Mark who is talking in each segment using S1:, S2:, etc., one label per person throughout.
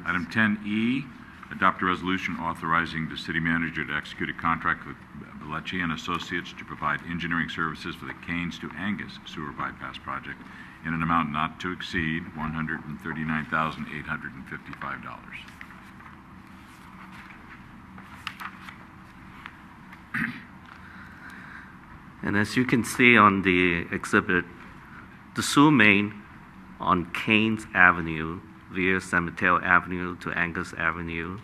S1: Item 10E, adopt a resolution authorizing the city manager to execute a contract with Bellecci and Associates to provide engineering services for the Kains to Angus sewer bypass project in an amount not to exceed $139,855.
S2: And as you can see on the exhibit, the sewer main on Kains Avenue via San Mateo Avenue to Angus Avenue,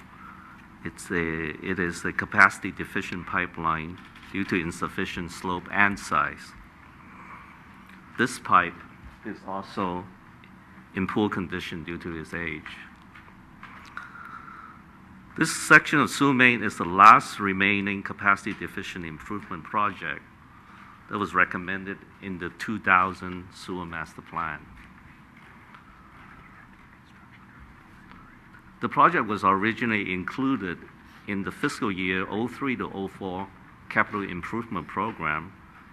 S2: it is a capacity deficient pipeline due to insufficient slope and size. This pipe is also in poor condition due to its age. This section of sewer main is the last remaining capacity deficient improvement project that was recommended in the 2000 sewer master plan. The project was originally included in the fiscal year 03 to 04 capital improvement program,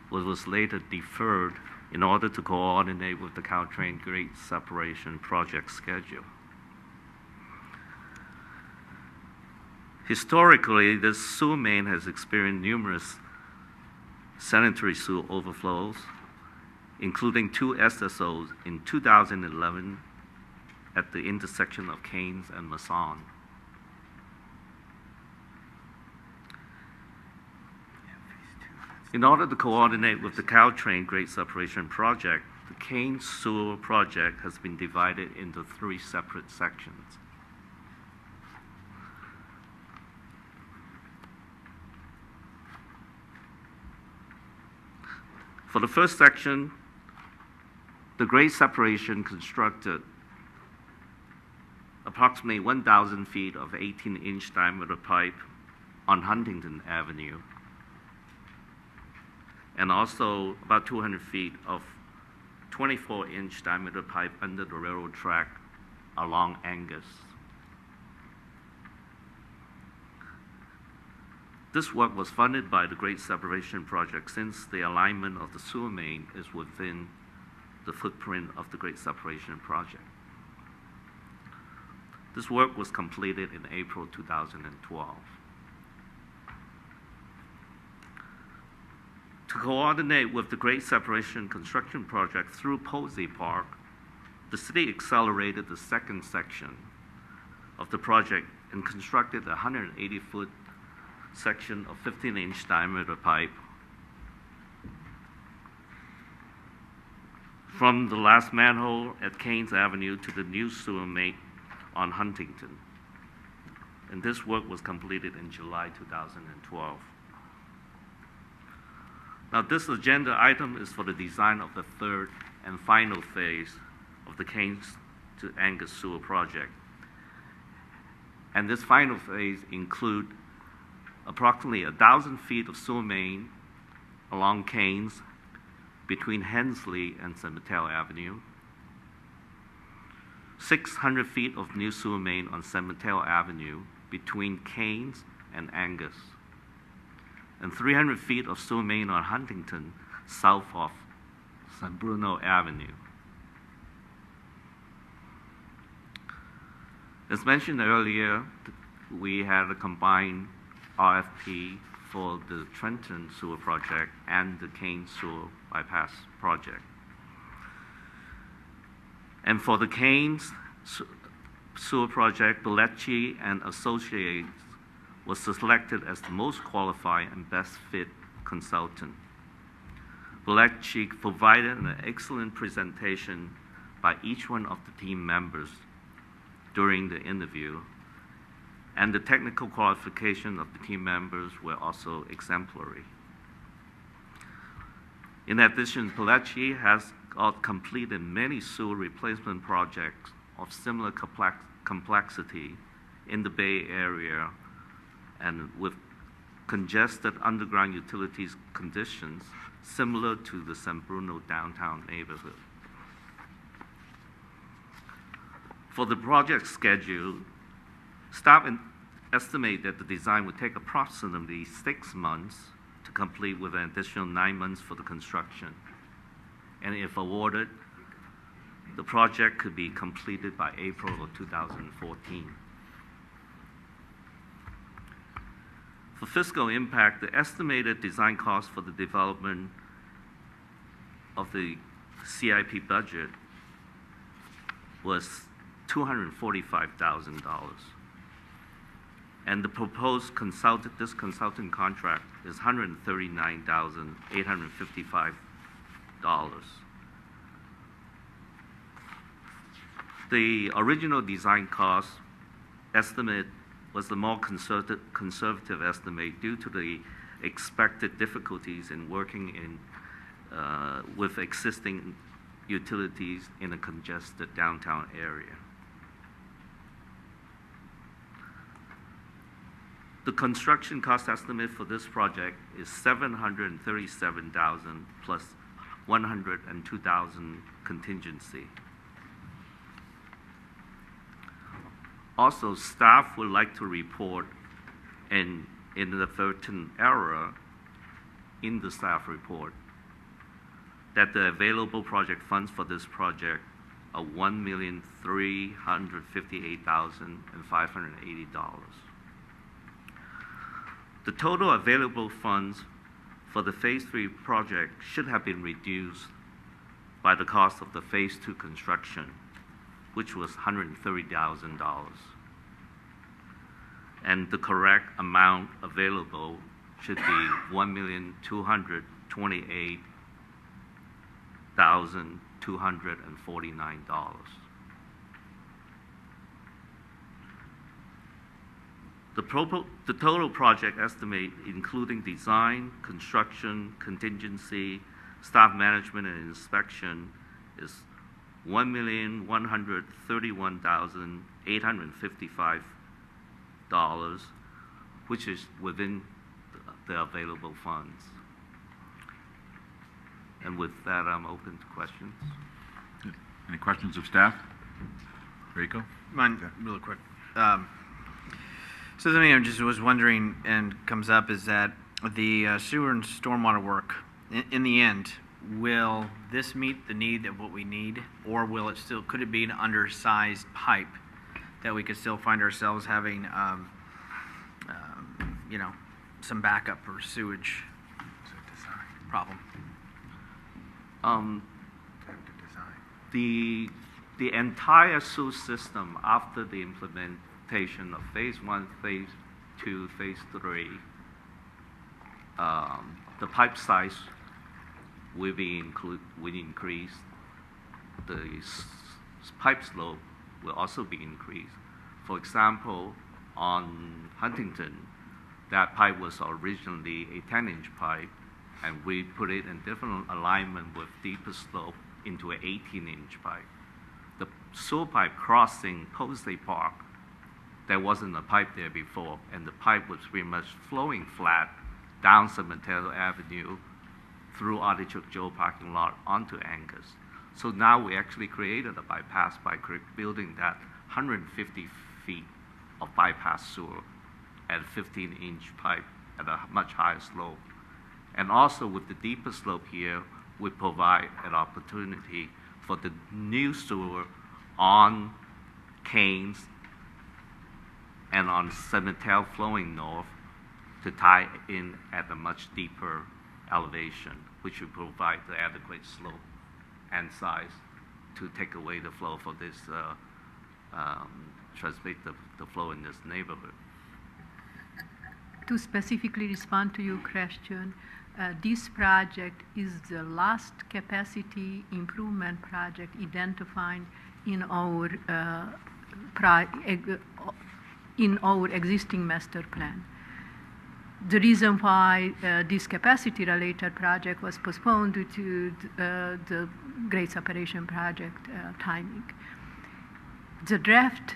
S2: but was later deferred in order to coordinate with the Caltrain grade separation project schedule. Historically, this sewer main has experienced numerous sanitary sewer overflows, including 2 SSOs in 2011 at the intersection of Kains and Mason. In order to coordinate with the Caltrain grade separation project, the Kains sewer project has been divided into 3 separate sections. For the first section, the grade separation constructed approximately 1,000 feet of 18-inch diameter pipe on Huntington Avenue, and also about 200 feet of 24-inch diameter pipe under the railroad track along Angus. This work was funded by the grade separation project since the alignment of the sewer main is within the footprint of the grade separation project. This work was completed in April 2012. To coordinate with the grade separation construction project through Posey Park, the city accelerated the second section of the project and constructed a 180-foot section of 15-inch diameter pipe from the last manhole at Kains Avenue to the new sewer main on Huntington. And this work was completed in July 2012. Now, this agenda item is for the design of the third and final phase of the Kains to Angus sewer project. And this final phase includes approximately 1,000 feet of sewer main along Kains between Hensley and San Mateo Avenue, 600 feet of new sewer main on San Mateo Avenue between Kains and Angus, and 300 feet of sewer main on Huntington south of San Bruno Avenue. As mentioned earlier, we had a combined RFP for the Trenton sewer project and the Kains sewer bypass project. And for the Kains sewer project, Bellecci and Associates was selected as the most qualified and best fit consultant. Bellecci provided an excellent presentation by each one of the team members during the interview, and the technical qualification of the team members were also exemplary. In addition, Bellecci has completed many sewer replacement projects of similar complexity in the Bay Area and with congested underground utilities conditions similar to the San Bruno downtown neighborhood. For the project schedule, staff estimate that the design would take approximately 6 months to complete, with an additional 9 months for the construction. And if awarded, the project could be completed by April of 2014. For fiscal impact, the estimated design cost for the development of the CIP budget was $245,000. And the proposed this consultant contract is $139,855. The original design cost estimate was the more conservative estimate due to the expected difficulties in working with existing utilities in a congested downtown area. The construction cost estimate for this project is $737,000 plus $102,000 contingency. Also, staff would like to report in the 13th error in the staff report that the available project funds for this project are $1,358,580. The total available funds for the Phase 3 project should have been reduced by the cost of the Phase 2 construction, which was $130,000. And the correct amount available should be $1,228,249. The total project estimate, including design, construction, contingency, staff management, and inspection, is $1,131,855, which is within the available funds. And with that, I'm open to questions.
S1: Any questions of staff? Rico?
S3: Mine, really quick. So something I just was wondering and comes up is that the sewer and stormwater work, in the end, will this meet the need of what we need, or will it still, could it be an undersized pipe that we could still find ourselves having, you know, some backup or sewage problem?
S2: The entire sewer system after the implementation of Phase 1, Phase 2, Phase 3, the pipe size will increase. The pipe slope will also be increased. For example, on Huntington, that pipe was originally a 10-inch pipe, and we put it in different alignment with deeper slope into an 18-inch pipe. The sewer pipe crossing Posey Park, there wasn't a pipe there before, and the pipe was pretty much flowing flat down San Mateo Avenue through Artichoke Joe parking lot onto Angus. So now we actually created a bypass by building that 150 feet of bypass sewer at a 15-inch pipe at a much higher slope. And also with the deeper slope here, we provide an opportunity for the new sewer on Kains and on San Mateo flowing north to tie in at a much deeper elevation, which will provide the adequate slope and size to take away the flow for this, transmit the flow in this neighborhood.
S4: To specifically respond to your question, this project is the last capacity improvement project identified in our existing master plan. The reason why this capacity-related project was postponed due to the Great Separation Project timing. The draft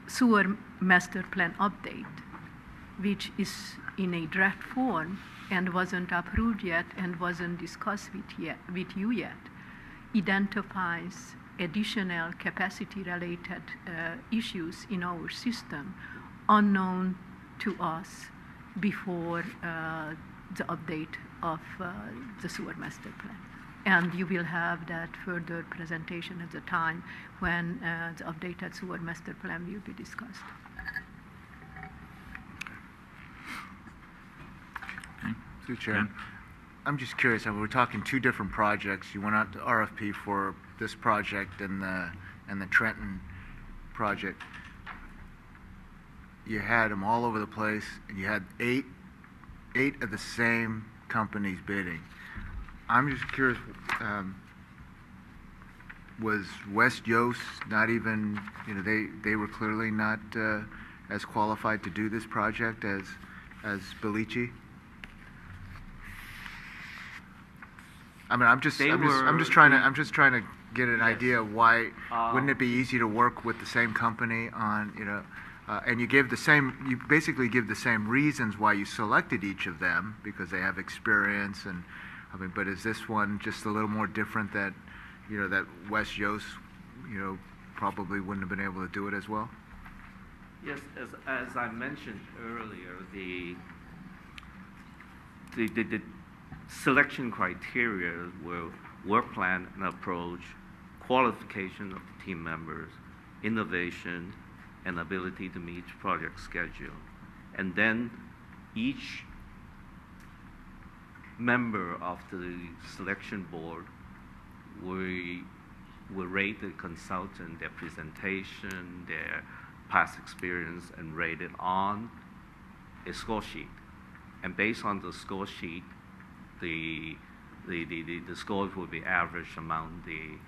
S4: sewer master plan update, which is in a draft form and wasn't approved yet and wasn't discussed with you yet, identifies additional capacity-related issues in our system unknown to us before the update of the sewer master plan. And you will have that further presentation at the time when the updated sewer master plan will be discussed.
S5: Through Chair,
S1: Ken?
S5: I'm just curious. We're talking two different projects. You went out to RFP for this project and the Trenton project. You had them all over the place, and you had eight of the same companies bidding. I'm just curious. Was West Yost not even? They were clearly not as qualified to do this project as Belice. I mean, I'm just trying to get an idea of why wouldn't it be easy to work with the same company on, and you basically give the same reasons why you selected each of them because they have experience, and I mean, but is this one just a little more different that, that West Yost, probably wouldn't have been able to do it as well?
S2: Yes, as I mentioned earlier, the selection criteria were work plan and approach, qualification of the team members, innovation, and ability to meet project schedule. And then each member of the selection board will rate the consultant, their presentation, their past experience, and rate it on a score sheet. And based on the score sheet, the scores will be averaged among the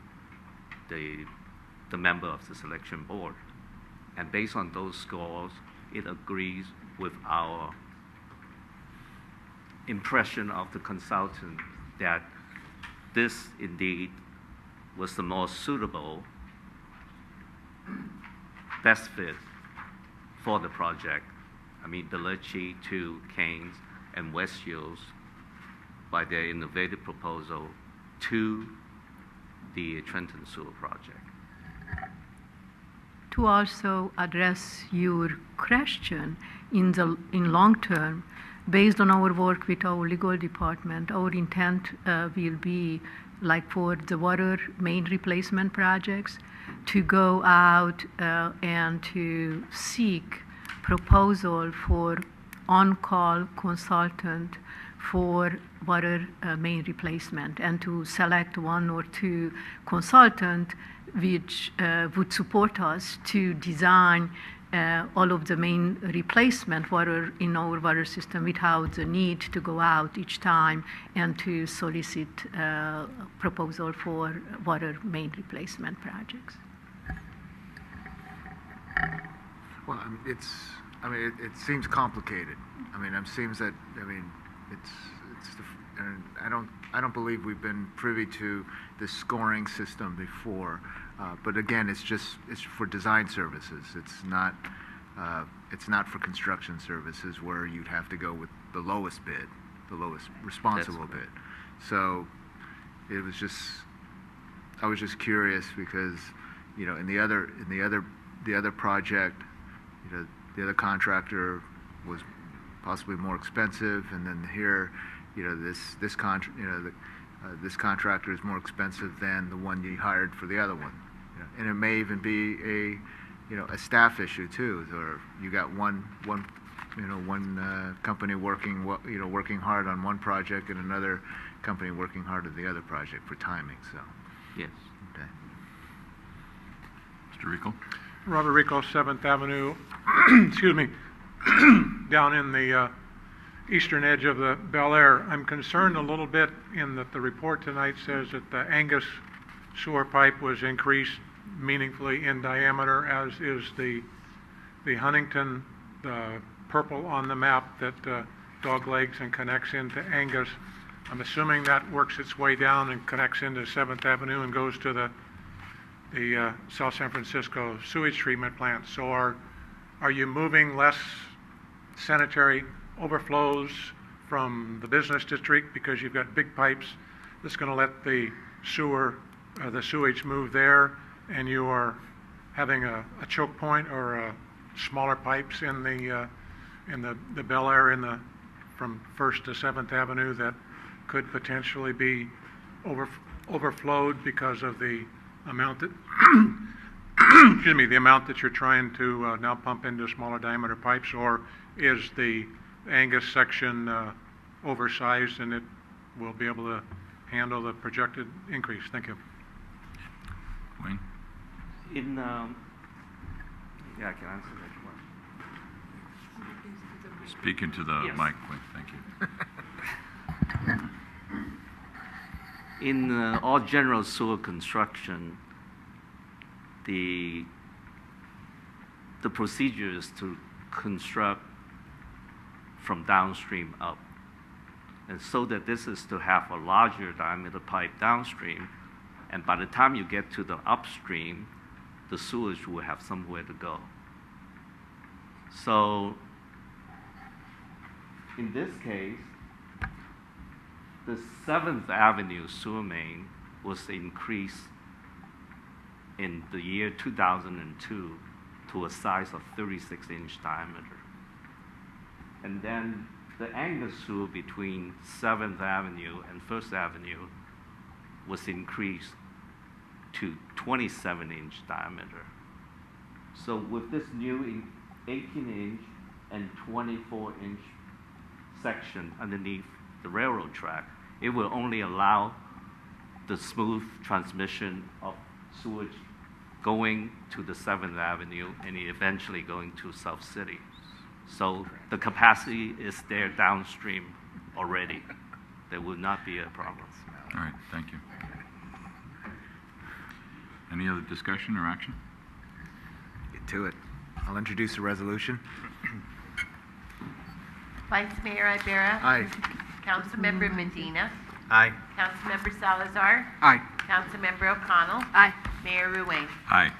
S2: member of the selection board. And based on those scores, it agrees with our impression of the consultant that this indeed was the most suitable, best fit for the project. I mean, Belice to Kains and West Yost by their innovative proposal to the Trenton Sewer project.
S4: To also address your question in long term, based on our work with our legal department, our intent will be, like for the water main replacement projects, to go out and to seek proposal for on-call consultant for water main replacement, and to select one or two consultants which would support us to design all of the main replacement water in our water system without the need to go out each time and to solicit proposal for water main replacement projects.
S5: Well, it seems complicated. It seems that, and I don't believe we've been privy to the scoring system before. But again, it's for design services. It's not for construction services where you'd have to go with the lowest bid, the lowest responsible bid. So it was I was just curious because, in the other project, the other contractor was possibly more expensive, and then here, this contractor is more expensive than the one you hired for the other one. And it may even be a staff issue too, or you got one company working hard on one project and another company working hard on the other project for timing. So
S2: yes.
S5: Okay.
S1: Mr. Rico?
S6: Robert Rico, 7th Avenue, excuse me, down in the eastern edge of the Bel Air. I'm concerned a little bit in that the report tonight says that the Angus sewer pipe was increased meaningfully in diameter, as is the Huntington, the purple on the map that doglegs and connects into Angus. I'm assuming that works its way down and connects into 7th Avenue and goes to the South San Francisco sewage treatment plant. So are you moving less sanitary overflows from the business district because you've got big pipes that's going to let the sewage move there, and you are having a choke point or smaller pipes in the Bel Air from 1st to 7th Avenue that could potentially be overflowed because of the amount that, excuse me, the amount that you're trying to now pump into smaller diameter pipes, or is the Angus section oversized and it will be able to handle the projected increase? Thank you.
S1: Wayne?
S2: Yeah, I can answer that one.
S1: Speak into the
S2: Yes.
S1: mic, Wayne. Thank you.
S2: In all general sewer construction, the procedure is to construct from downstream up. And so that this is to have a larger diameter pipe downstream, and by the time you get to the upstream, the sewage will have somewhere to go. So in this case, the 7th Avenue sewer main was increased in the year 2002 to a size of 36-inch diameter. And then the Angus sewer between 7th Avenue and 1st Avenue was increased to 27-inch diameter. So with this new 18-inch and 24-inch section underneath the railroad track, it will only allow the smooth transmission of sewage going to the 7th Avenue and eventually going to South City. So the capacity is there downstream already. There will not be a problem.
S1: All right, thank you. Any other discussion or action?
S5: Get to it. I'll introduce the resolution.
S7: Vice Mayor Ibarra.
S5: Aye.
S7: Councilmember Medina.
S3: Aye.
S7: Councilmember Salazar.
S3: Aye.
S7: Councilmember O'Connell.
S4: Aye.
S7: Mayor Ruane.
S1: Aye.